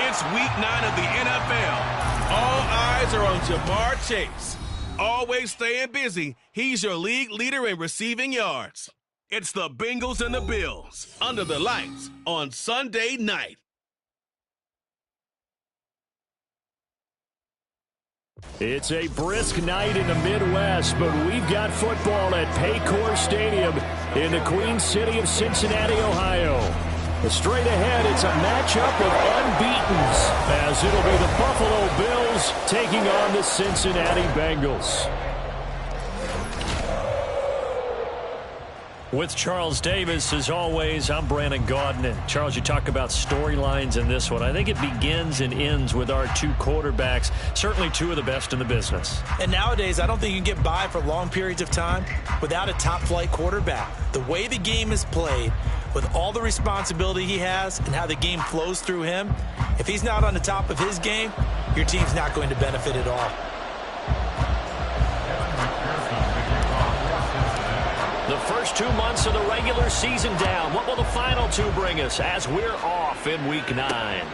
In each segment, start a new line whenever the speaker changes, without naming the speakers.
It's Week 9 of the NFL. All eyes are on Jamar Chase. Always staying busy, he's your league leader in receiving yards. It's the Bengals and the Bills, under the lights on Sunday night.
It's a brisk night in the Midwest, but we've got football at Paycor Stadium in the Queen City of Cincinnati, Ohio. Straight ahead, it's a matchup of unbeatens, as it'll be the Buffalo Bills taking on the Cincinnati Bengals. With Charles Davis, as always, I'm Brandon Gaudin. And Charles, you talk about storylines in this one. I think it begins and ends with our two quarterbacks, certainly two of the best in the business.
And nowadays, I don't think you can get by for long periods of time without a top-flight quarterback. The way the game is played, with all the responsibility he has and how the game flows through him, if he's not on the top of his game, your team's not going to benefit at all.
The first 2 months of the regular season down. What will the final two bring us as we're off in Week 9?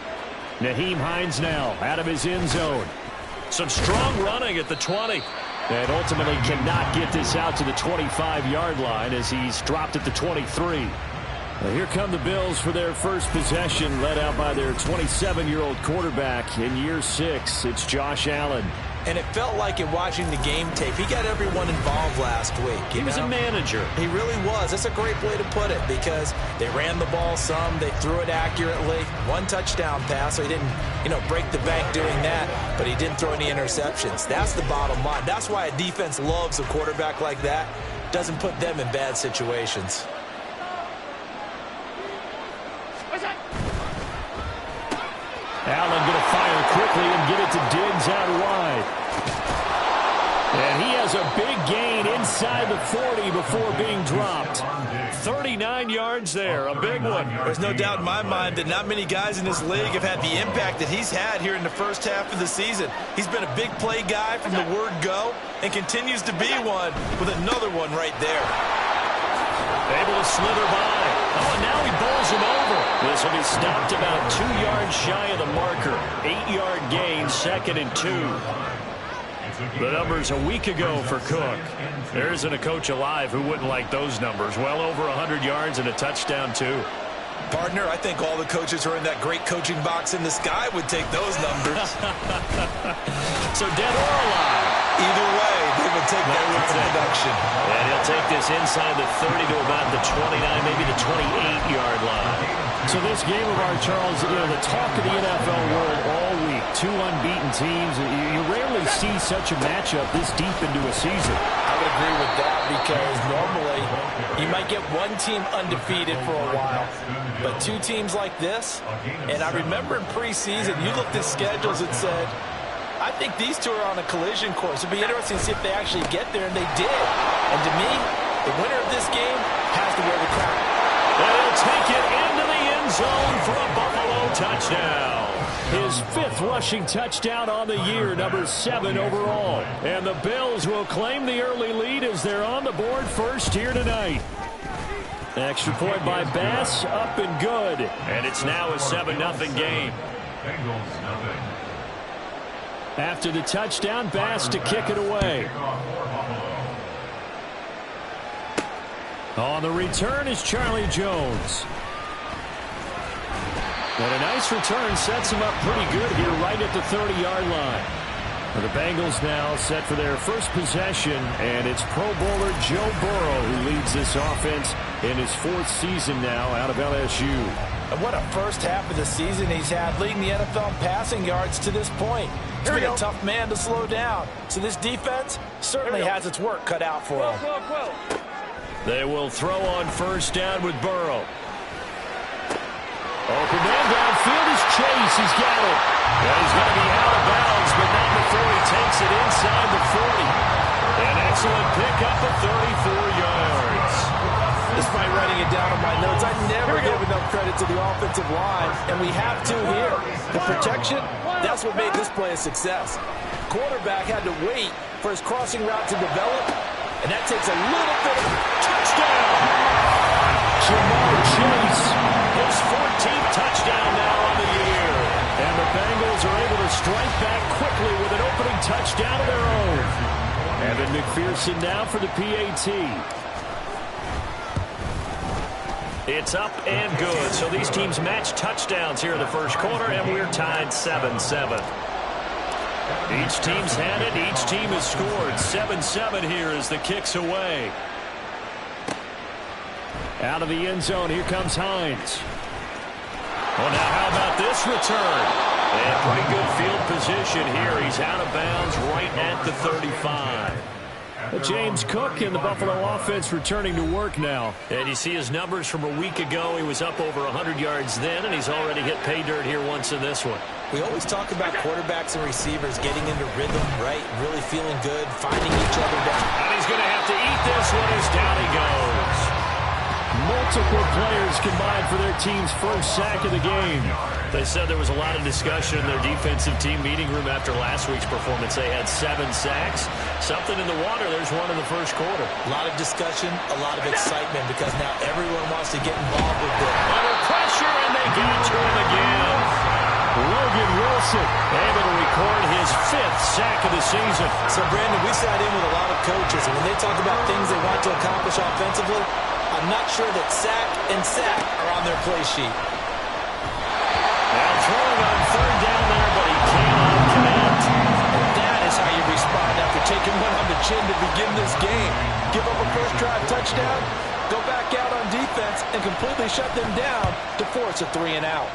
Nyheim Hines now out of his end zone. Some strong running at the 20. And ultimately cannot get this out to the 25-yard line as he's dropped at the 23. Well, here come the Bills for their first possession, led out by their 27-year-old quarterback in year 6. It's Josh Allen.
And it felt like in watching the game tape, he got everyone involved last week.
He was a manager.
He really was. That's a great way to put it because they ran the ball some, they threw it accurately. One touchdown pass, so he didn't, break the bank doing that, but he didn't throw any interceptions. That's the bottom line. That's why a defense loves a quarterback like that. Doesn't put them in bad situations.
Allen going to fire quickly and get it to Diggs out wide. And he has a big gain inside the 40 before being dropped. 39 yards there, a big one.
There's no doubt in my mind that not many guys in this league have had the impact that he's had here in the first half of the season. He's been a big play guy from the word go and continues to be one with another one right there.
Able to slither by. Oh, and now he bowls him over. This will be stopped about 2 yards shy of the marker. 8-yard gain, 2nd and 2. The numbers a week ago for Cook. There isn't a coach alive who wouldn't like those numbers. Well over 100 yards and a touchdown, too.
Partner, I think all the coaches who are in that great coaching box in the sky would take those numbers.
So dead or alive?
Either way, they would take that with production.
And he'll take this inside the 30 to about the 29, maybe the 28-yard line. So this game of ours, Charles, the talk of the NFL world all week. Two unbeaten teams. You rarely see such a matchup this deep into a season.
I would agree with that because normally you might get one team undefeated for a while. But two teams like this, and I remember in preseason, you looked at schedules and said, I think these two are on a collision course. It'd be interesting to see if they actually get there, and they did. And to me, the winner of this game has to wear the crown.
And he'll take it into the end zone for a Buffalo touchdown. His 5th rushing touchdown on the year, number 7 overall. And the Bills will claim the early lead as they're on the board first here tonight. Extra point by Bass, up and good. And it's now a 7-0 game. After the touchdown, Bass to kick it away. On the return is Charlie Jones. And a nice return sets him up pretty good here right at the 30-yard line. The Bengals now set for their first possession, and it's Pro Bowler Joe Burrow who leads this offense in his 4th season now out of LSU.
And what a first half of the season he's had, leading the NFL in passing yards to this point. He's been a tough man to slow down. So this defense certainly has its work cut out for him.
They will throw on first down with Burrow. Open man downfield is Chase. He's got it. Yeah, he's going to be out of bounds, but not before he takes it inside the 40. An excellent pickup of 34 yards.
Despite writing it down on my notes, I never give enough credit to the offensive line, and we have to here. The protection, that's what made this play a success. Quarterback had to wait for his crossing route to develop, and that takes a little bit of touchdown.
Jamar Chase, his 14th touchdown now on the year. And the Bengals are able to strike back quickly with an opening touchdown of their own. Evan McPherson now for the PAT. It's up and good. So these teams match touchdowns here in the first quarter, and we're tied 7-7. Each team's had it. Each team has scored. 7-7 here as the kick's away. Out of the end zone, here comes Hines. Well, now how about this return? And pretty good field position here. He's out of bounds right at the 35. James Cook in the Buffalo offense returning to work now. And you see his numbers from a week ago. He was up over 100 yards then, and he's already hit pay dirt here once in this one.
We always talk about quarterbacks and receivers getting into rhythm, right? Really feeling good, finding each other down.
And he's going to have to eat this one as down he goes. Multiple players combined for their team's first sack of the game. They said there was a lot of discussion in their defensive team meeting room after last week's performance. They had 7 sacks. Something in the water. There's one in the first quarter.
A lot of discussion, a lot of excitement because now everyone wants to get involved with it.
Under pressure, and they get to him again. Logan Wilson able to record his 5th sack of the season.
So, Brandon, we sat in with a lot of coaches, and when they talk about things they want to accomplish offensively, I'm not sure that sack and sack are on their play sheet.
Now throwing on third down there, but he cannot connect.
That is how you respond after taking one on the chin to begin this game. Give up a first drive touchdown, go back out on defense, and completely shut them down to force a 3-and-out.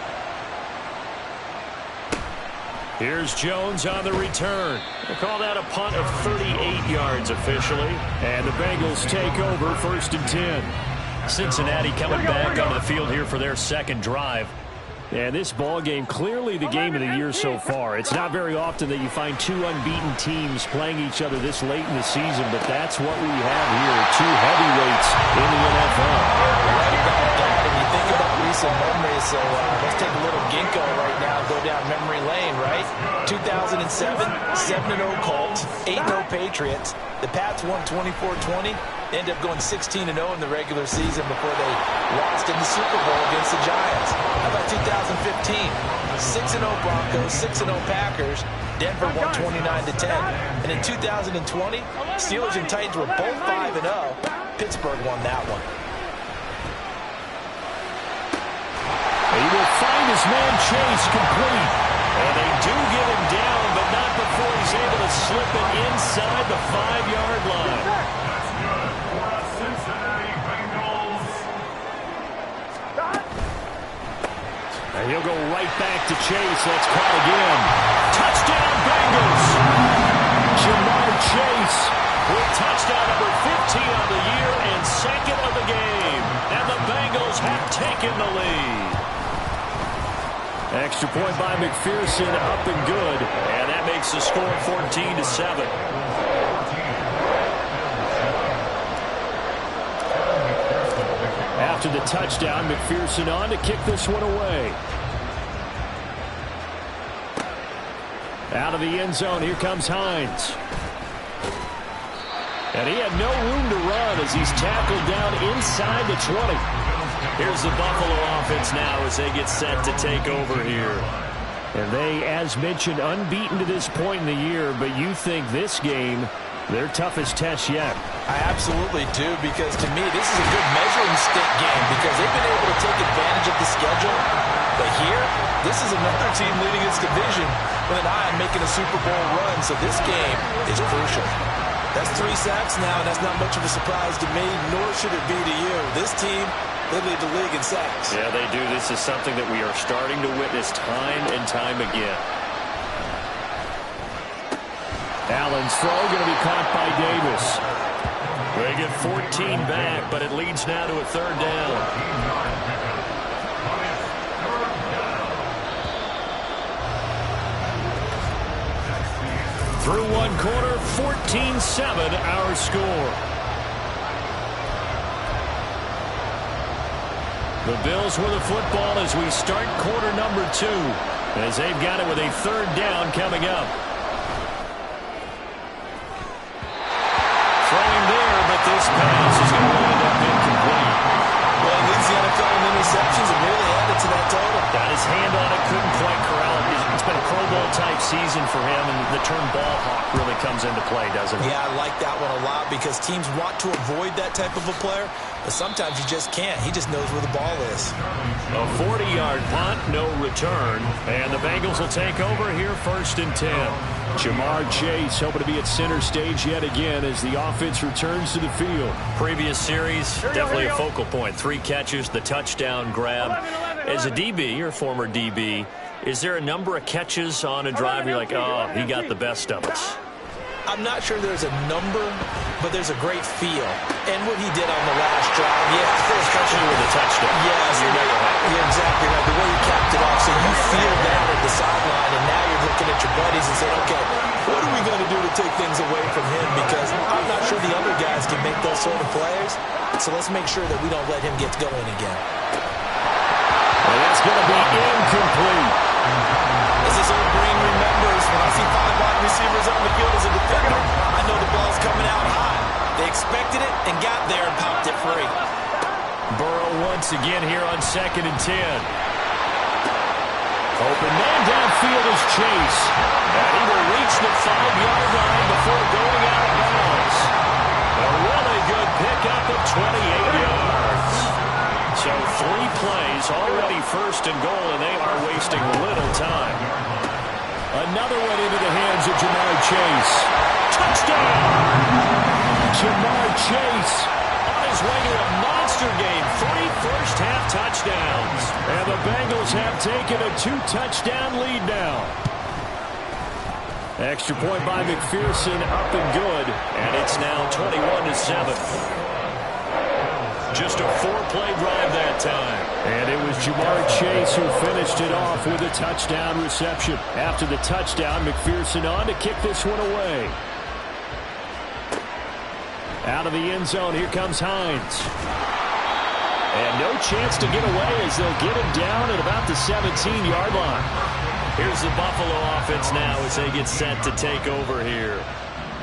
Here's Jones on the return. We'll call that a punt of 38 yards officially. And the Bengals take over 1st and 10. Cincinnati coming back onto the field here for their second drive. And this ball game, clearly the game of the year so far. It's not very often that you find 2 unbeaten teams playing each other this late in the season, but that's what we have here, 2 heavyweights in the NFL.
Right about that, and you think about recent memories, so let's take a little ginkgo right now and go down memory lane, right? 2007, 7-0 Colts, 8-0 Patriots. The Pats won 24-20. Ended up going 16-0 in the regular season before they lost in the Super Bowl against the Giants. How about 2015? 6-0 Broncos, 6-0 Packers. Denver won 29-10. And in 2020, Steelers and Titans were both 5-0. Pittsburgh won that one.
He will find his man Chase complete. And they do get him down, but not before he's able to slip it inside the 5-yard line. And he'll go right back to Chase. That's caught again. Touchdown, Bengals! Jamar Chase with touchdown number 15 on the year and 2nd of the game. And the Bengals have taken the lead. Extra point by McPherson, up and good. And that makes the score 14-7. After the touchdown, McPherson on to kick this one away. Out of the end zone, here comes Hines. And he had no room to run as he's tackled down inside the 20. Here's the Buffalo offense now as they get set to take over here. And they, as mentioned, unbeaten to this point in the year, but you think this game, their toughest test yet.
I absolutely do, because to me, this is a good measuring stick game because they've been able to take advantage of the schedule. But here, this is another team leading its division with an eye on making a Super Bowl run, so this game is crucial. That's 3 sacks now, and that's not much of a surprise to me, nor should it be to you. This team, they lead the league in sacks.
Yeah, they do. This is something that we are starting to witness time and time again. Allen's throw going to be caught by Davis. They get 14 back, but it leads now to a 3rd down. Through 1 quarter, 14-7 our score. The Bills with the football as we start quarter number 2, as they've got it with a 3rd down coming up. Throwing there, but this pass is going to end up incomplete.
Well, he leads the NFL in interceptions and really added to that total.
Got his hand on it, couldn't quite corral it. It's been a Pro Bowl-type season for him, and the term ball hawk really comes into play, doesn't it?
Yeah, I like that one a lot because teams want to avoid that type of a player, but sometimes you just can't. He just knows where the ball is.
A 40-yard punt, no return, and the Bengals will take over here 1st and 10. Jamar Chase hoping to be at center stage yet again as the offense returns to the field. Previous series, definitely a focal point. 3 catches, the touchdown grab. As a DB, or former DB, is there a number of catches on a drive you're like, oh, he got the best of us?
I'm not sure there's a number, but there's a great feel. And what he did on the last drive,
especially with a touchdown.
Yes, you're exactly right. The way he capped it off, so you feel that at the sideline, and now you're looking at your buddies and saying, okay, what are we going to do to take things away from him? Because I'm not sure the other guys can make those sort of plays, so let's make sure that we don't let him get going again.
And that's going to be incomplete.
As this old brain remembers, when I see 5 wide receivers on the field as a defender, I know the ball's coming out high. They expected it and got there and popped it free.
Burrow once again here on 2nd and 10. Open man downfield is Chase. And he will reach the 5-yard line before going out of bounds. A really good pickup of 28 yards. So 3 plays, already 1st and goal, and they are wasting little time. Another one into the hands of Jamar Chase. Touchdown! Jamar Chase on his way to a monster game. 3 first-half touchdowns. And the Bengals have taken a 2-touchdown lead now. Extra point by McPherson, up and good. And it's now 21-7. Just a 4-play drive that time. And it was Jamar Chase who finished it off with a touchdown reception. After the touchdown, McPherson on to kick this one away. Out of the end zone, here comes Hines. And no chance to get away as they'll get him down at about the 17-yard line. Here's the Buffalo offense now as they get set to take over here.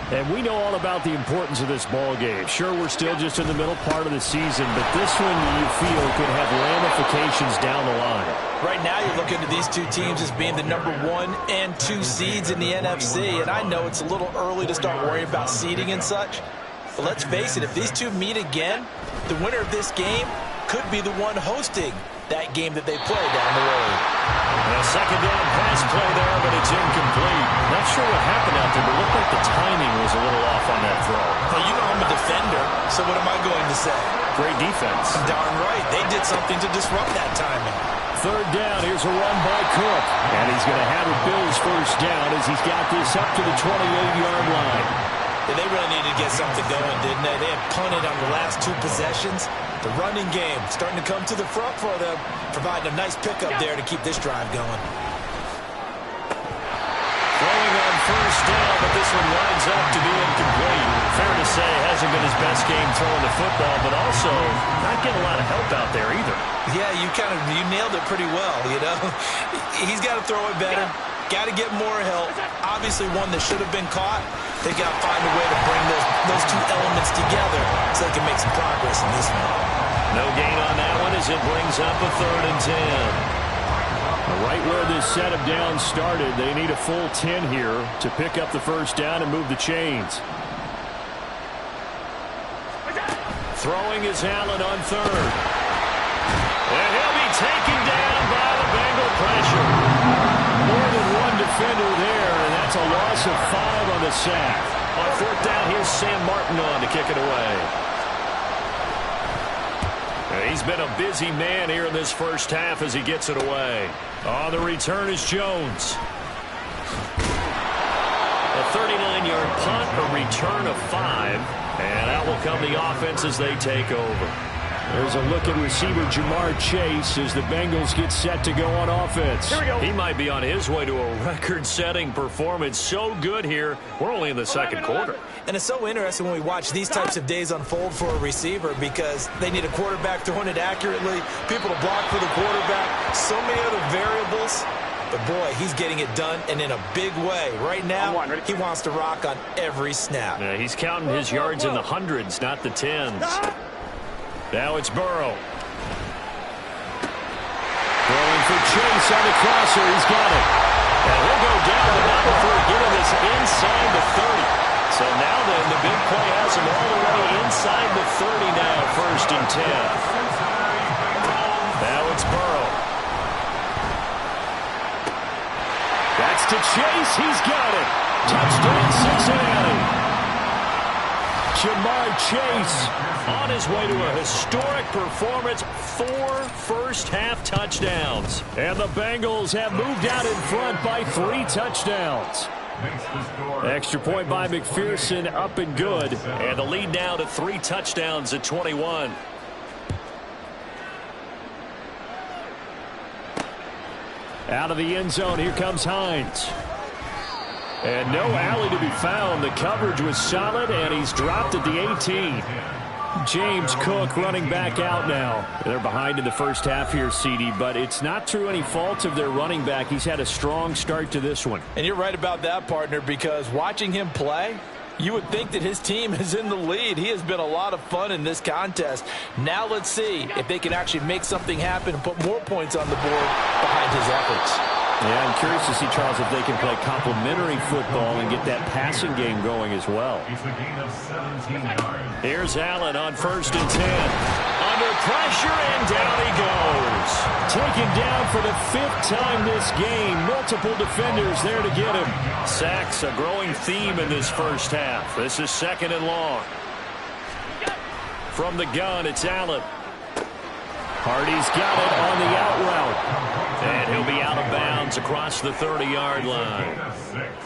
And we know all about the importance of this ball game. Sure, we're still just in the middle part of the season, but this one you feel could have ramifications down the line.
Right now you're looking at these 2 teams as being the number 1 and 2 seeds in the NFC, and I know it's a little early to start worrying about seeding and such, but let's face it, if these 2 meet again, the winner of this game could be the one hosting that game that they play down the road.
A 2nd down pass play there, but it's incomplete. Not sure what happened out there, but it looked like the timing was a little off on that throw.
Well, you know I'm a defender, so what am I going to say?
Great defense.
Darn right. They did something to disrupt that timing.
3rd down. Here's a run by Cook. And he's going to have a Bills 1st down as he's got this up to the 28-yard line.
Yeah, they really needed to get something going, didn't they? They had punted on the last 2 possessions. The running game starting to come to the front for them, providing a nice pickup there to keep this drive going.
Throwing on 1st down, but this one winds up to be incomplete. Fair to say, hasn't been his best game throwing the football, but also not getting a lot of help out there either.
Yeah, you nailed it pretty well, you know. He's got to throw it better. Got to get more help. Obviously one that should have been caught. They got to find a way to bring those 2 elements together so they can make some progress in this one.
No gain on that one as it brings up a 3rd and 10. Right where this set of downs started, they need a full 10 here to pick up the 1st down and move the chains. Throwing is Allen on 3rd. And he'll be taken down by the Bengal pressure. More than one defender there, and that's a loss of 5 on the sack. On 4th down, here's Sam Martin on to kick it away. He's been a busy man here in this 1st half as he gets it away. On the return is Jones. A 39-yard punt, a return of 5, and out will come the offense as they take over. There's a look at receiver Jamar Chase as the Bengals get set to go on offense. Here we go. He might be on his way to a record-setting performance. So good here. We're only in the 2nd quarter.
And it's so interesting when we watch these types of days unfold for a receiver because they need a quarterback throwing it accurately, people to block for the quarterback, so many other variables. But, boy, he's getting it done and in a big way. Right now, he wants to rock on every snap.
Yeah, he's counting his yards in the hundreds, not the tens. Now it's Burrow. Throwing for Chase on the crosser. He's got it. And he'll go down the number for getting this inside the 30. So now then, the big play has him all the way inside the 30 now, 1st and 10. Now it's Burrow. That's to Chase. He's got it. Touchdown, Cincinnati. Jamar Chase on his way to a historic performance, 4 first-half touchdowns. And the Bengals have moved out in front by 3 touchdowns. Extra point by McPherson, up and good. And the lead now to 3 touchdowns at 21. Out of the end zone, here comes Hines. And no alley to be found. The coverage was solid, and he's dropped at the 18. James Cook running back out now. They're behind in the first half here, CD, but it's not through any fault of their running back. He's had a strong start to this one.
And you're right about that, partner, because watching him play, you would think that his team is in the lead. He has been a lot of fun in this contest. Now let's see if they can actually make something happen and put more points on the board behind his efforts.
Yeah, I'm curious to see, Charles, if they can play complementary football and get that passing game going as well. Here's Allen on 1st and 10. Under pressure, and down he goes. Taken down for the 5th time this game. Multiple defenders there to get him. Sacks, a growing theme in this first half. This is 2nd and long. From the gun, it's Allen. Hardy's got it on the out route. And he'll be out of bounds across the 30-yard line.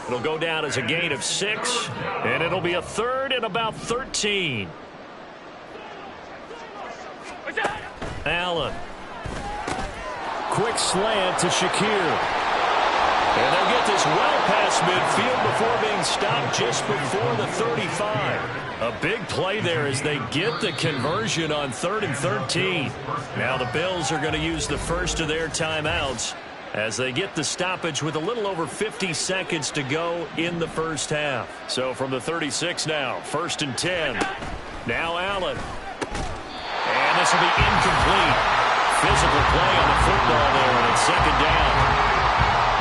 It'll go down as a gain of 6, and it'll be a 3rd and about 13. Allen. Quick slant to Shakir. And they'll get this well past midfield before being stopped just before the 35. A big play there as they get the conversion on 3rd and 13. Now the Bills are going to use the first of their timeouts as they get the stoppage with a little over 50 seconds to go in the first half. So from the 36 now, 1st and 10. Now Allen. And this will be incomplete. Physical play on the football there, and it's 2nd down.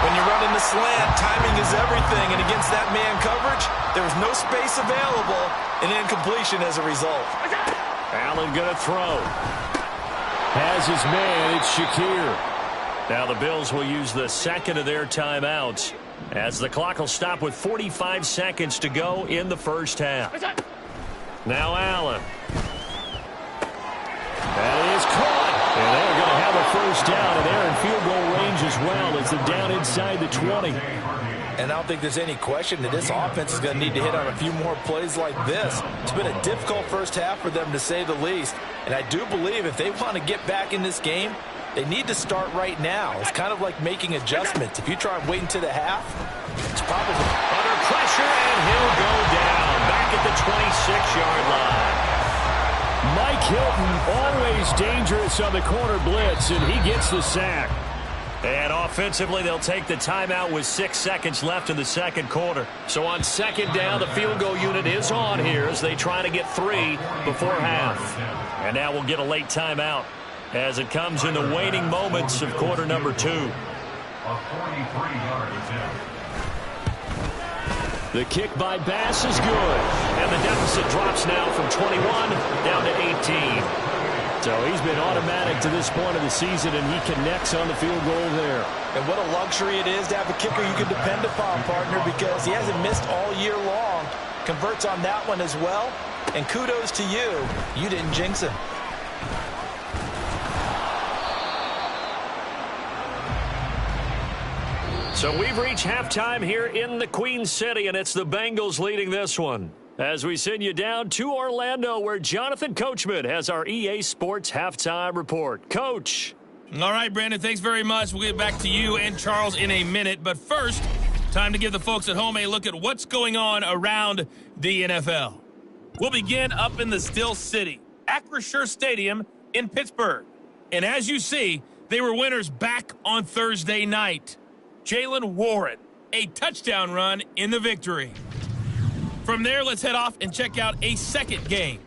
When you're running the slant, timing is everything, and against that man coverage, there was no space available, and incompletion as a result.
Allen going to throw. Has his man, it's Shakir. Now the Bills will use the 2nd of their timeouts as the clock will stop with 45 seconds to go in the first half. Now Allen. That is caught. And they're going to have a first down, and they're in field goal range as well as they're down inside the 20.
And I don't think there's any question that this offense is going to need to hit on a few more plays like this. It's been a difficult first half for them, to say the least. And I do believe if they want to get back in this game, they need to start right now. It's kind of like making adjustments. If you try and wait until the half, it's probably
under pressure, and he'll go down back at the 26-yard line. Mike Hilton, always dangerous on the corner blitz, and he gets the sack. And offensively, they'll take the timeout with 6 seconds left in the second quarter. So on 2nd down, the field goal unit is on here as they try to get 3 before half. And now we'll get a late timeout as it comes in the waning moments of quarter number 2. The kick by Bass is good. And the deficit drops now from 21 down to 18. So he's been automatic to this point of the season, and he connects on the field goal there.
And what a luxury it is to have a kicker you can depend upon, partner, because he hasn't missed all year long. Converts on that one as well. And kudos to you. You didn't jinx him.
So we've reached halftime here in the Queen City, and it's the Bengals leading this one. As we send you down to Orlando, where Jonathan Coachman has our EA Sports halftime report. Coach.
All right, Brandon, thanks very much. We'll get back to you and Charles in a minute. But first, time to give the folks at home a look at what's going on around the NFL. We'll begin up in the Still City, Acrisure Stadium in Pittsburgh. And as you see, they were winners back on Thursday night. Jaylen Warren, a touchdown run in the victory. From there, let's head off and check out a second game.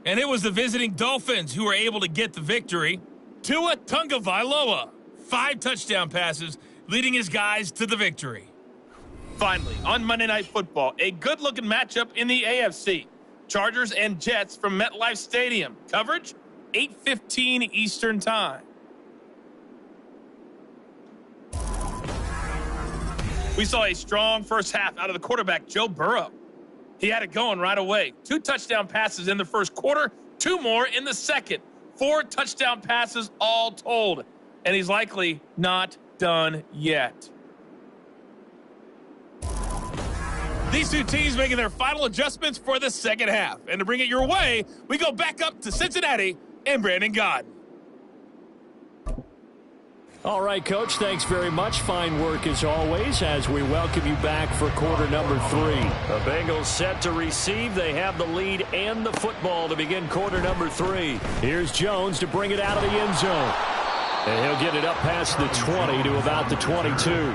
And it was the visiting Dolphins who were able to get the victory. Tua Tagovailoa, 5 touchdown passes, leading his guys to the victory. Finally, on Monday Night Football, a good-looking matchup in the AFC. Chargers and Jets from MetLife Stadium. Coverage, 8:15 Eastern Time. We saw a strong first half out of the quarterback, Joe Burrow. He had it going right away. 2 touchdown passes in the first quarter, 2 more in the second. 4 touchdown passes all told. And he's likely not done yet. These two teams making their final adjustments for the second half. And to bring it your way, we go back up to Cincinnati and Brandon Godden.
All right, Coach, thanks very much. Fine work as always as we welcome you back for quarter number 3. The Bengals set to receive. They have the lead and the football to begin quarter number 3. Here's Jones to bring it out of the end zone. And he'll get it up past the 20 to about the 22.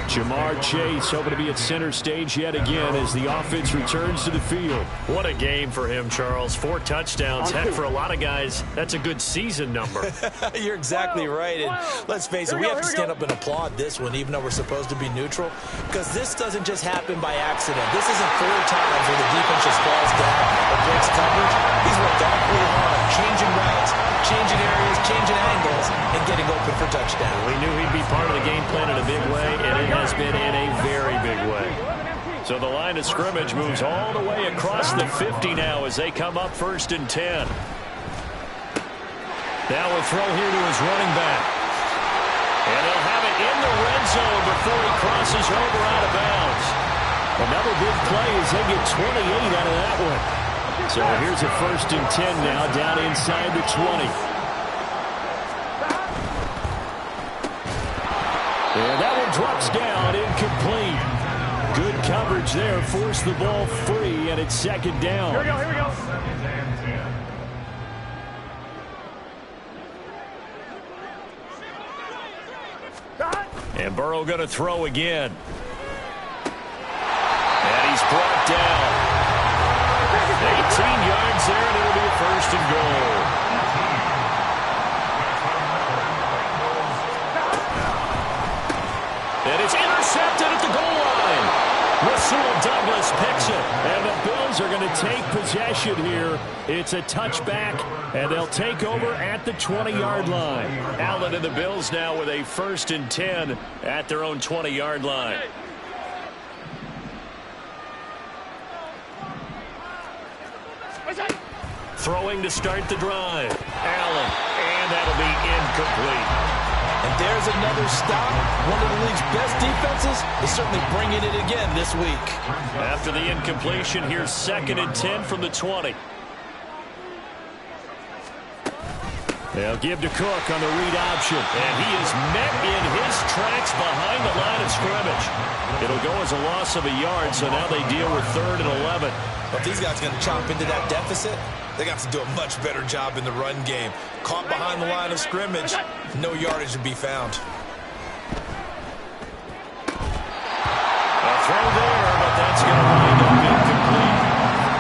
Jamar Chase hoping to be at center stage yet again as the offense returns to the field. What a game for him, Charles. 4 touchdowns. Heck, for a lot of guys, that's a good season number.
You're exactly right. And let's face it, we have to stand up and applaud this one, even though we're supposed to be neutral, because this doesn't just happen by accident. This isn't 4 times where the defense just falls down or breaks coverage. He's worked awfully hard, changing routes, changing areas, changing angles, and getting open for touchdown.
We knew he'd be part of the game plan in a big way, and it has been in a very big way. So the line of scrimmage moves all the way across the 50 now as they come up 1st and 10. Now a throw here to his running back. And they'll have it in the red zone before he crosses over out of bounds. Another big play as they get 28 out of that one. So here's a 1st and 10 now down inside the 20. And that one drops down, incomplete. Good coverage there, forced the ball free, and it's 2nd down.
Here we go.
And Burrow going to throw again. And he's brought down. 18 yards there, and it'll be a 1st and goal. And it's intercepted at the goal line. Rasul Douglas picks it. And the Bills are going to take possession here. It's a touchback, and they'll take over at the 20-yard line. Allen and the Bills now with a 1st and 10 at their own 20-yard line. Throwing to start the drive. Allen, and that'll be incomplete.
And there's another stop. One of the league's best defenses is certainly bringing it again this week.
After the incompletion, here's 2nd and 10 from the 20. They'll give to Cook on the read option. And he is met in his tracks behind the line of scrimmage. It'll go as a loss of a yard, so now they deal with 3rd and 11.
But these guys are going to chomp into that deficit. They got to do a much better job in the run game. Caught behind the line of scrimmage, no yardage to be found.
A throw there, but that's going to wind up incomplete.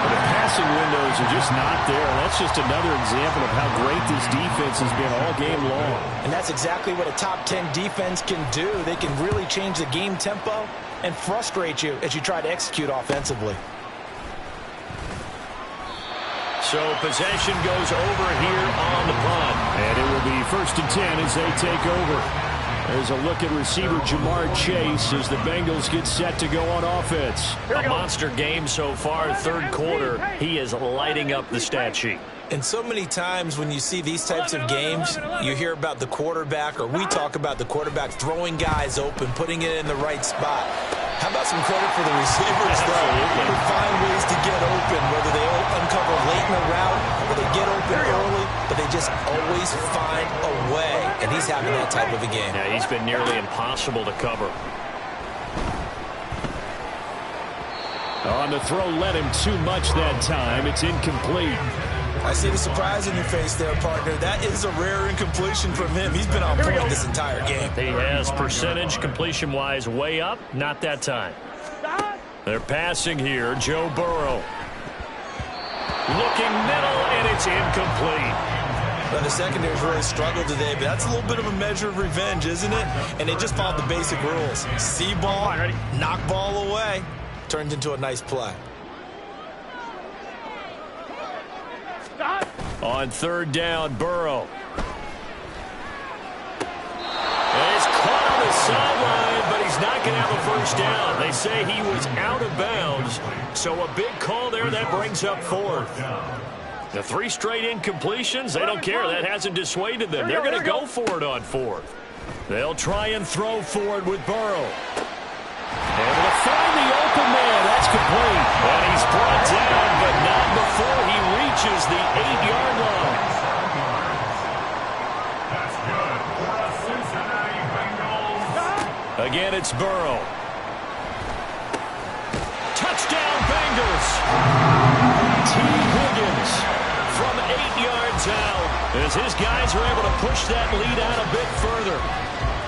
But the passing windows are just not there. And that's just another example of how great this defense has been all game long.
And that's exactly what a top 10 defense can do. They can really change the game tempo and frustrate you as you try to execute offensively.
So possession goes over here on the punt. And it will be 1st and 10 as they take over. There's a look at receiver Jamar Chase as the Bengals get set to go on offense. A monster game so far, 3rd quarter. He is lighting up the stat sheet.
And so many times when you see these types of games, you hear about the quarterback, or we talk about the quarterback throwing guys open, putting it in the right spot. How about some credit for the receivers, though? They find ways to get open, whether they uncover late in the route or they get open early, but they just always find a way. And he's having that type of a game.
Yeah, he's been nearly impossible to cover. On the throw, led him too much that time. It's incomplete.
I see the surprise in your face there, partner. That is a rare incompletion from him. He's been on point this entire game.
He has percentage completion-wise way up. Not that time. They're passing here. Joe Burrow. Looking middle, and it's incomplete.
Well, the secondary's really struggled today, but that's a little bit of a measure of revenge, isn't it? And they just followed the basic rules. See ball, knock ball away, turns into a nice play.
On third down, Burrow. And he's caught on the sideline, but he's not going to have a first down. They say he was out of bounds, so a big call there. That brings up fourth. The 3 straight incompletions, they don't care. That hasn't dissuaded them. They're going to go for it on fourth. They'll try and throw for it with Burrow. Able to find the open man. That's complete. And he's brought down, but not before he reaches the 8-yard line. Again, it's Burrow. Touchdown, Bengals. T. Higgins from 8 yards out as his guys are able to push that lead out a bit further.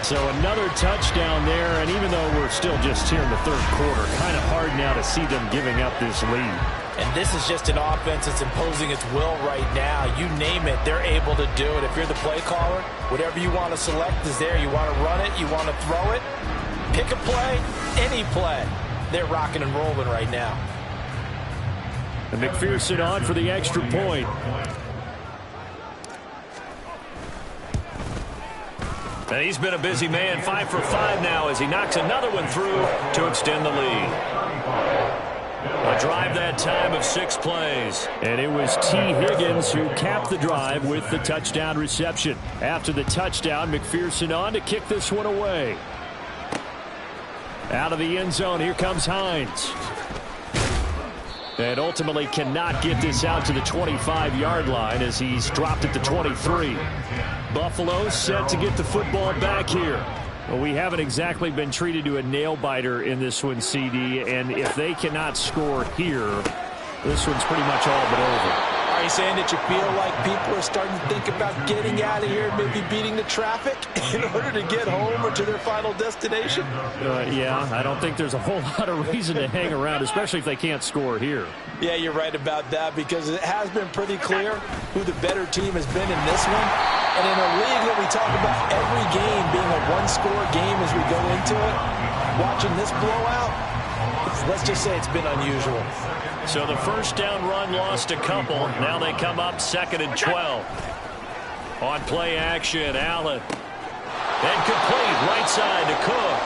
So another touchdown there, and even though we're still just here in the third quarter, kind of hard now to see them giving up this lead.
And this is just an offense that's imposing its will right now. You name it, they're able to do it. If you're the play caller, whatever you want to select is there. You want to run it, you want to throw it, pick a play, any play. They're rocking and rolling right now.
And McPherson on for the extra point. And he's been a busy man, 5 for 5 now as he knocks another one through to extend the lead. A drive that time of 6 plays. And it was T. Higgins who capped the drive with the touchdown reception. After the touchdown, McPherson on to kick this one away. Out of the end zone, here comes Hines. And ultimately cannot get this out to the 25-yard line as he's dropped it to 23. Buffalo set to get the football back here. Well, we haven't exactly been treated to a nail-biter in this one, CD, and if they cannot score here, this one's pretty much all but over.
Are you saying that you feel like people are starting to think about getting out of here, maybe beating the traffic in order to get home or to their final destination?
Yeah, I don't think there's a whole lot of reason to hang around, especially if they can't score here.
Yeah, you're right about that because it has been pretty clear who the better team has been in this one. And in a league that we talk about every game being a one-score game as we go into it, watching this blowout, let's just say it's been unusual.
So the first down run lost a couple. Now they come up 2nd and 12. On play action, Allen. And complete right side to Cook.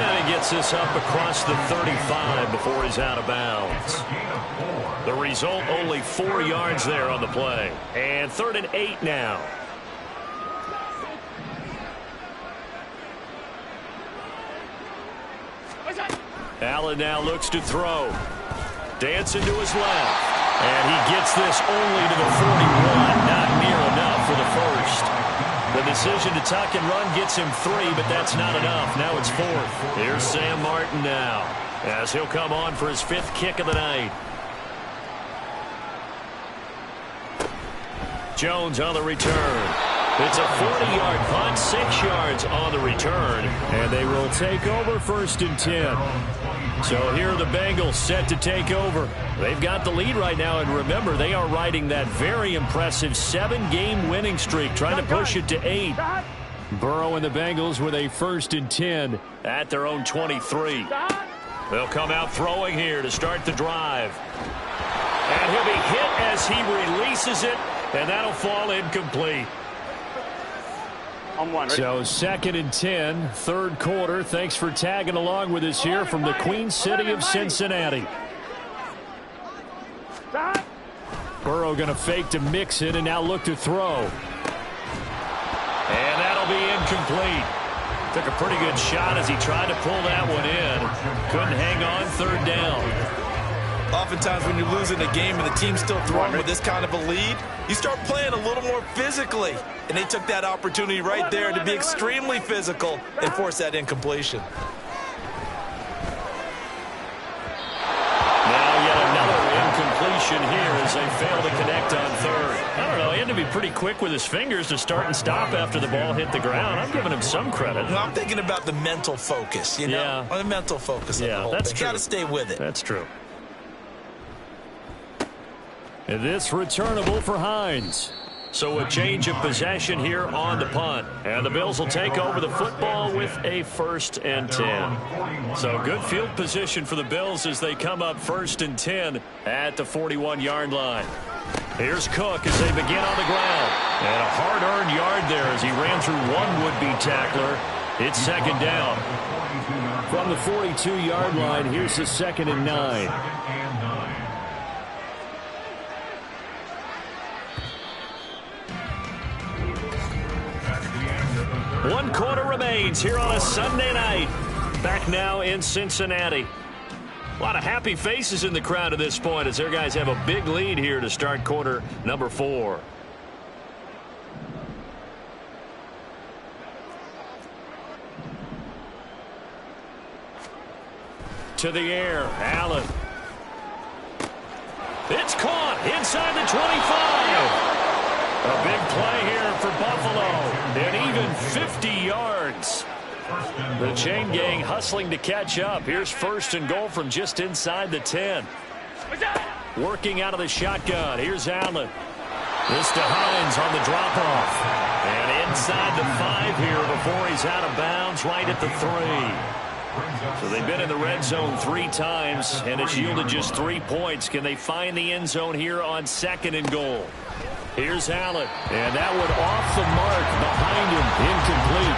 And he gets this up across the 35 before he's out of bounds. The result, only 4 yards there on the play. And 3rd and 8 now. Allen now looks to throw. Dancing to his left. And he gets this only to the 41. Not near enough for the first. The decision to tuck and run gets him 3, but that's not enough. Now it's 4th. Here's Sam Martin now as he'll come on for his 5th kick of the night. Jones on the return. It's a 40-yard punt, 6 yards on the return. And they will take over 1st and 10. So here are the Bengals set to take over. They've got the lead right now, and remember, they are riding that very impressive 7-game winning streak, trying to push it to 8. Burrow and the Bengals with a 1st and 10 at their own 23. They'll come out throwing here to start the drive. And he'll be hit as he releases it, and that'll fall incomplete. So 2nd and 10, 3rd quarter. Thanks for tagging along with us here from the Queen City of Cincinnati. Burrow going to fake to Mixon and now look to throw. And that'll be incomplete. Took a pretty good shot as he tried to pull that one in. Couldn't hang on, 3rd down.
Oftentimes when you're losing a game and the team's still throwing with this kind of a lead, you start playing a little more physically. And they took that opportunity right there to be extremely physical and force that incompletion.
Now yet another incompletion here as they fail to connect on 3rd. I don't know, he had to be pretty quick with his fingers to start and stop after the ball hit the ground. I'm giving him some credit.
No, I'm thinking about the mental focus, you know?
Yeah.
The mental focus of the whole
that's
thing.
true.
Got to stay with it.
That's true. And this returnable for Hines. So a change of possession here on the punt. And the Bills will take over the football with a 1st and 10. So good field position for the Bills as they come up 1st and 10 at the 41-yard line. Here's Cook as they begin on the ground. And a hard-earned yard there as he ran through one would-be tackler. It's 2nd down. From the 42-yard line, here's the 2nd and 9. One quarter remains here on a Sunday night. Back now in Cincinnati. A lot of happy faces in the crowd at this point as their guys have a big lead here to start quarter number 4. To the air, Allen. It's caught inside the 25. A big play here for Buffalo, and even 50 yards. The chain gang hustling to catch up. Here's 1st and goal from just inside the 10. Working out of the shotgun. Here's Allen. This to Hines on the drop-off. And inside the 5 here before he's out of bounds right at the 3. So they've been in the red zone 3 times, and it's yielded just 3 points. Can they find the end zone here on 2nd and goal? Here's Allen, and that one off the mark behind him, incomplete.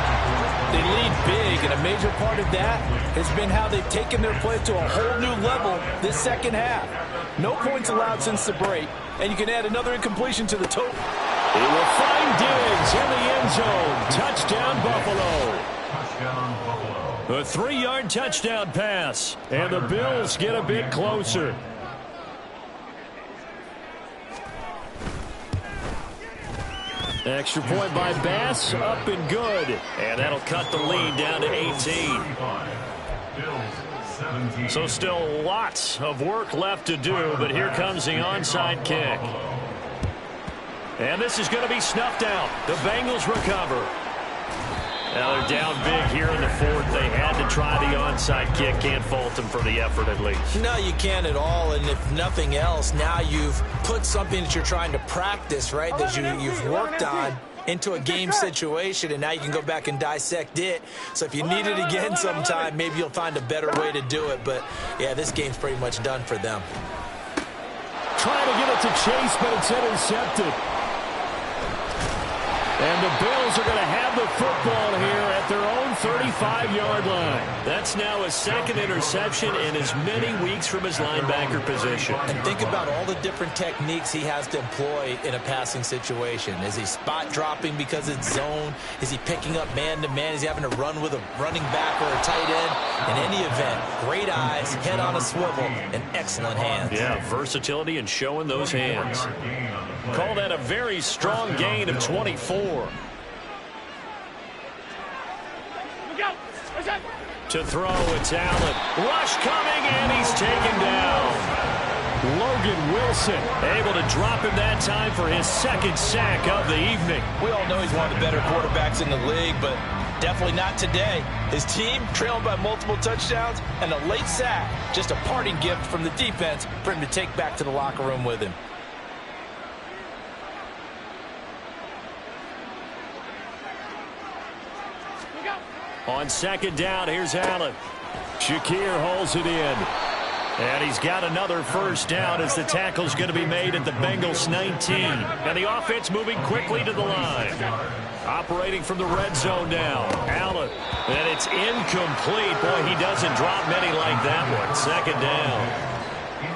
They lead big, and a major part of that has been how they've taken their play to a whole new level this 2nd half. No points allowed since the break, and you can add another incompletion to the total.
He will find Diggs in the end zone. Touchdown, Buffalo. A 3-yard touchdown pass, and the Bills get a bit closer. Extra point by Bass, up and good. And that'll cut the lead down to 18. So still lots of work left to do, but here comes the onside kick. And this is going to be snuffed out. The Bengals recover. Now they're down big here in the 4th. They had to try the onside kick. Can't fault them for the effort at least.
No, you can't at all. And if nothing else, now you've put something that you're trying to practice, right, that you've worked on into a game situation, and now you can go back and dissect it. So if you need it again sometime, maybe you'll find a better way to do it. But, yeah, this game's pretty much done for them.
Trying to get it to Chase, but it's intercepted. And the Bills are going to have the football here at their own 35-yard line. That's now his 2nd interception in as many weeks from his linebacker position.
And think about all the different techniques he has to employ in a passing situation. Is he spot dropping because it's zone? Is he picking up man-to-man? Is he having to run with a running back or a tight end? In any event, great eyes, head on a swivel, and excellent hands.
Yeah, versatility and showing those hands. Call that a very strong gain of 24. To throw, it's Allen. Rush coming, and he's taken down. Logan Wilson able to drop him that time for his 2nd sack of the evening.
We all know he's one of the better quarterbacks in the league, but definitely not today. His team trailing by multiple touchdowns, and a late sack, just a parting gift from the defense for him to take back to the locker room with him.
On 2nd down, here's Allen. Shakir holds it in. And he's got another 1st down as the tackle's going to be made at the Bengals 19. And the offense moving quickly to the line. Operating from the red zone now. Allen. And it's incomplete. Boy, he doesn't drop many like that one. 2nd down.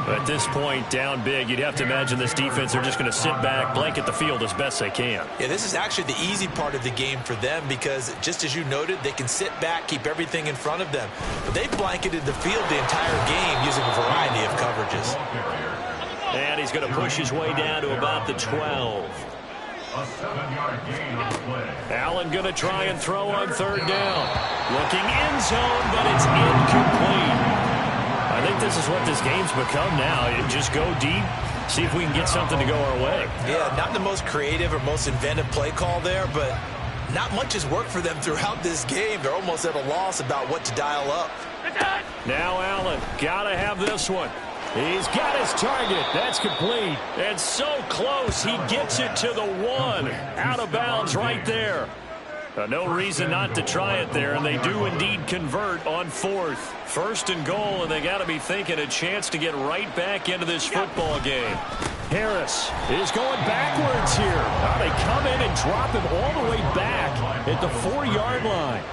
At this point, down big, you'd have to imagine this defense, they're just going to sit back, blanket the field as best they can.
Yeah, this is actually the easy part of the game for them because, just as you noted, they can sit back, keep everything in front of them. But they've blanketed the field the entire game using a variety of coverages.
And he's going to push his way down to about the 12.
A 7-yard gain on the play.
Allen going to try and throw on 3rd down. Looking end zone, but it's incomplete. I think this is what this game's become now. You just go deep, see if we can get something to go our way.
Yeah, not the most creative or most inventive play call there, but not much has worked for them throughout this game. They're almost at a loss about what to dial up.
Now Allen, got to have this one. He's got his target. That's complete. And so close, he gets it to the 1. Out of bounds right there. No reason not to try it there, and they do indeed convert on 4th. 1st and goal, and they got to be thinking a chance to get right back into this football game. Harris is going backwards here. They come in and drop him all the way back at the 4-yard line.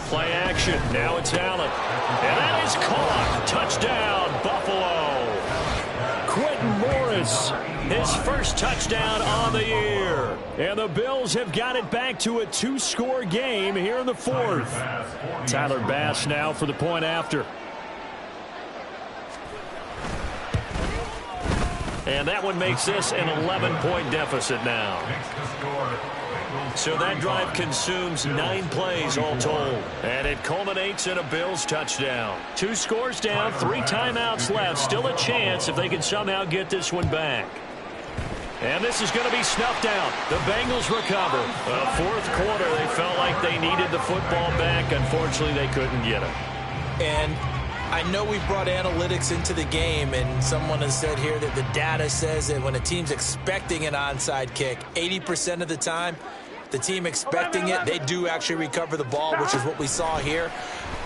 Play action. Now it's Allen. And that is caught. Touchdown, Buffalo. Quentin Morris, his first touchdown on the year. And the Bills have got it back to a 2-score game here in the 4th. Tyler Bass now for the point after. And that one makes this an 11-point deficit now. So that drive consumes 9 plays all told. And it culminates in a Bills touchdown. 2 scores down, 3 timeouts left. Still a chance if they can somehow get this one back. And this is going to be snuffed out. The Bengals recover. 4th quarter, they felt like they needed the football back. Unfortunately, they couldn't get it.
And I know we brought analytics into the game, and someone has said here that the data says that when a team's expecting an onside kick, 80% of the time, the team expecting it, they do actually recover the ball, which is what we saw here.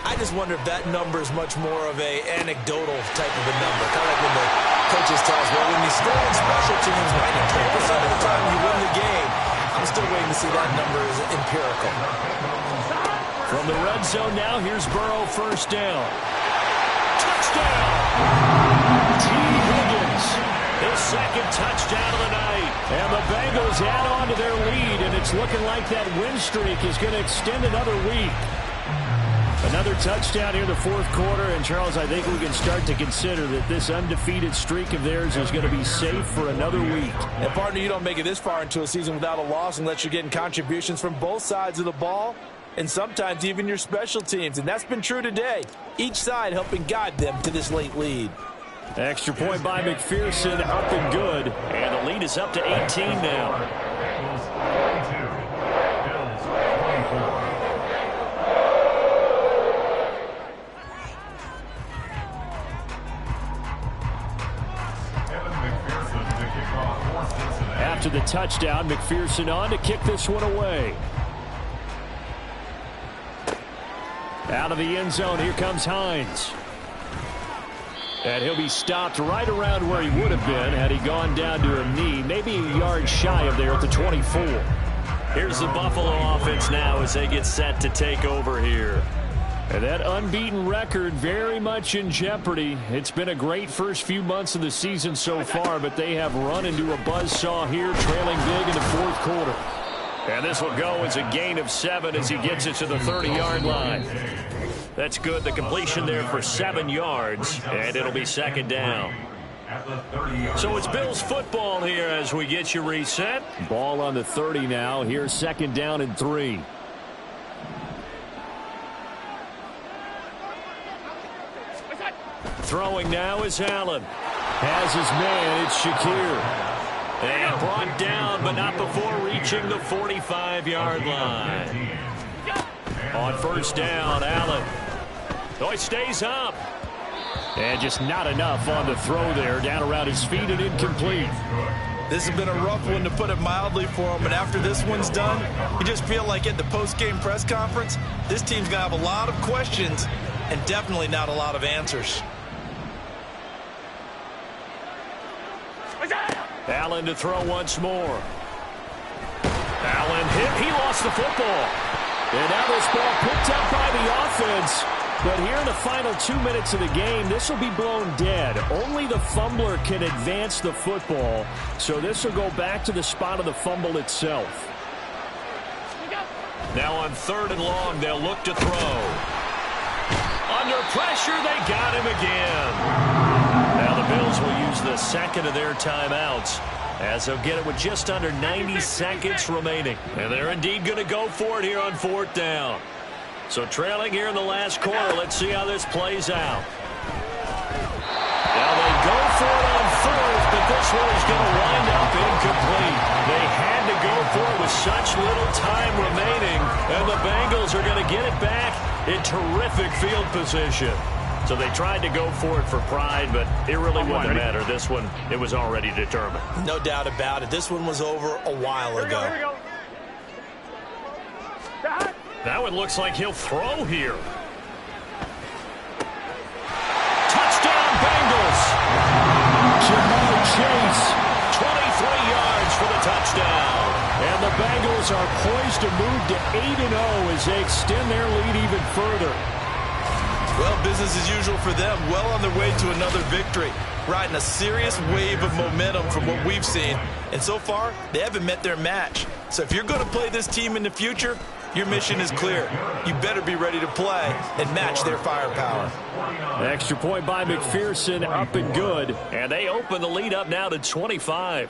I just wonder if that number is much more of a anecdotal type of a number. Kind of like when the coaches tell us, well, when you score on special teams, 93% of the time you win the game. I'm still waiting to see that number is empirical.
From the red zone now, here's Burrow, 1st down. Touchdown! T. Higgins, his 2nd touchdown of the night. And the Bengals add on to their lead, and it's looking like that win streak is going to extend another week. Another touchdown here in the 4th quarter, and Charles, I think we can start to consider that this undefeated streak of theirs is going to be safe for another week.
And partner, you don't make it this far into a season without a loss unless you're getting contributions from both sides of the ball, and sometimes even your special teams, and that's been true today. Each side helping guide them to this late lead.
Extra point by McPherson, up and good. And the lead is up to 18 now. After the touchdown, McPherson on to kick this one away. Out of the end zone, here comes Hines. And he'll be stopped right around where he would have been had he gone down to a knee, maybe a yard shy of there at the 24. Here's the Buffalo offense now as they get set to take over here. And that unbeaten record very much in jeopardy. It's been a great first few months of the season so far, but they have run into a buzzsaw here, trailing big in the 4th quarter. And this will go as a gain of 7 as he gets it to the 30-yard line. That's good. The completion there for 7 yards, and it'll be 2nd down. So it's Bills football here as we get you reset. Ball on the 30 now. Here's 2nd down and 3. Throwing now is Allen. Has his man. It's Shakir. And brought down, but not before reaching the 45-yard line. On 1st down, Allen. Oh, he stays up. And just not enough on the throw there. Down around his feet and incomplete.
This has been a rough one, to put it mildly, for him. And after this one's done, you just feel like at the post-game press conference, this team's going to have a lot of questions and definitely not a lot of answers.
Allen to throw once more. Allen hit. He lost the football. And now this ball picked up by the offense. But here in the final 2 minutes of the game, this will be blown dead. Only the fumbler can advance the football. So this will go back to the spot of the fumble itself. Now on 3rd and long, they'll look to throw. Under pressure, they got him again. Now the Bills will use the 2nd of their timeouts as they'll get it with just under 90 seconds remaining. And they're indeed going to go for it here on 4th down. So trailing here in the last quarter, let's see how this plays out. Now they go for it on 4th, but this one is going to wind up incomplete. They had to go for it with such little time remaining, and the Bengals are going to get it back in terrific field position. So they tried to go for it for pride, but it really wouldn't matter. This one, it was already determined.
No doubt about it. This one was over a while ago.
Here we go.
Now it looks like he'll throw here. Touchdown, Bengals! Jamar Chase, 23 yards for the touchdown. And the Bengals are poised to move to 8-0 as they extend their lead even further.
Well, business as usual for them. Well on their way to another victory. Riding a serious wave of momentum from what we've seen. And so far, they haven't met their match. So if you're going to play this team in the future, your mission is clear. You better be ready to play and match their firepower.
Extra point by McPherson, up and good. And they open the lead up now to 25.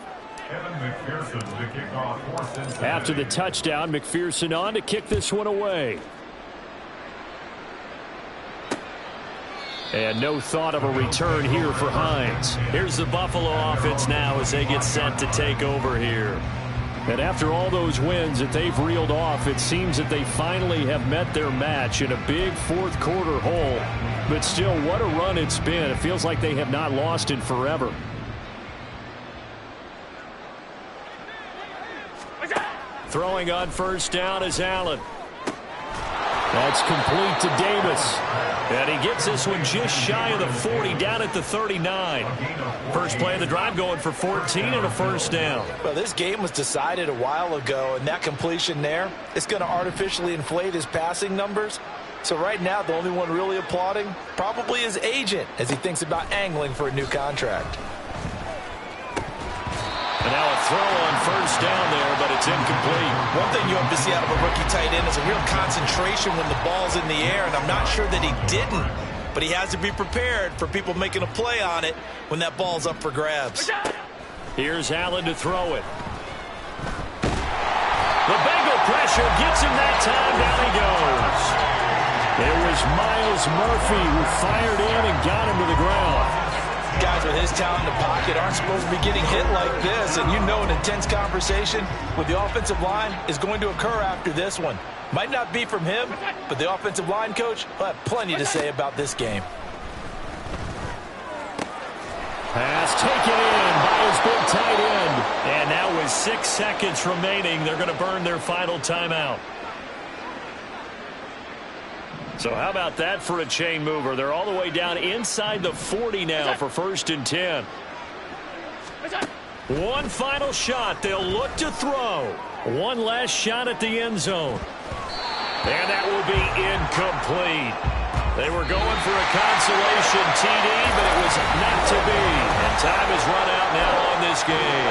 After the touchdown, McPherson on to kick this one away. And no thought of a return here for Hines. Here's the Buffalo offense now as they get set to take over here. And after all those wins that they've reeled off, it seems that they finally have met their match in a big fourth quarter hole. But still, what a run it's been. It feels like they have not lost in forever. Throwing on first down is Allen. That's complete to Davis. And he gets this one just shy of the 40, down at the 39. First play of the drive going for 14 and a first down.
Well, this game was decided a while ago, and that completion there is going to artificially inflate his passing numbers. So right now, the only one really applauding probably his agent as he thinks about angling for a new contract.
And now a throw on first down there, but it's incomplete.
One thing you have to see out of a rookie tight end is a real concentration when the ball's in the air, and I'm not sure that he didn't. But he has to be prepared for people making a play on it when that ball's up for grabs.
Here's Allen to throw it. The Bengal pressure gets him that time. Down he goes. It was Miles Murphy who fired in and got him to the ground.
Guys with his talent in the pocket aren't supposed to be getting hit like this, and you know an intense conversation with the offensive line is going to occur after this one. Might not be from him, but the offensive line coach will have plenty to say about this game.
Pass taken in by his big tight end. And now with 6 seconds remaining, they're going to burn their final timeout. So how about that for a chain mover? They're all the way down inside the 40 now for first and 10. One final shot. They'll look to throw. One last shot at the end zone. And that will be incomplete. They were going for a consolation TD, but it was not to be. And time is run out now on this game.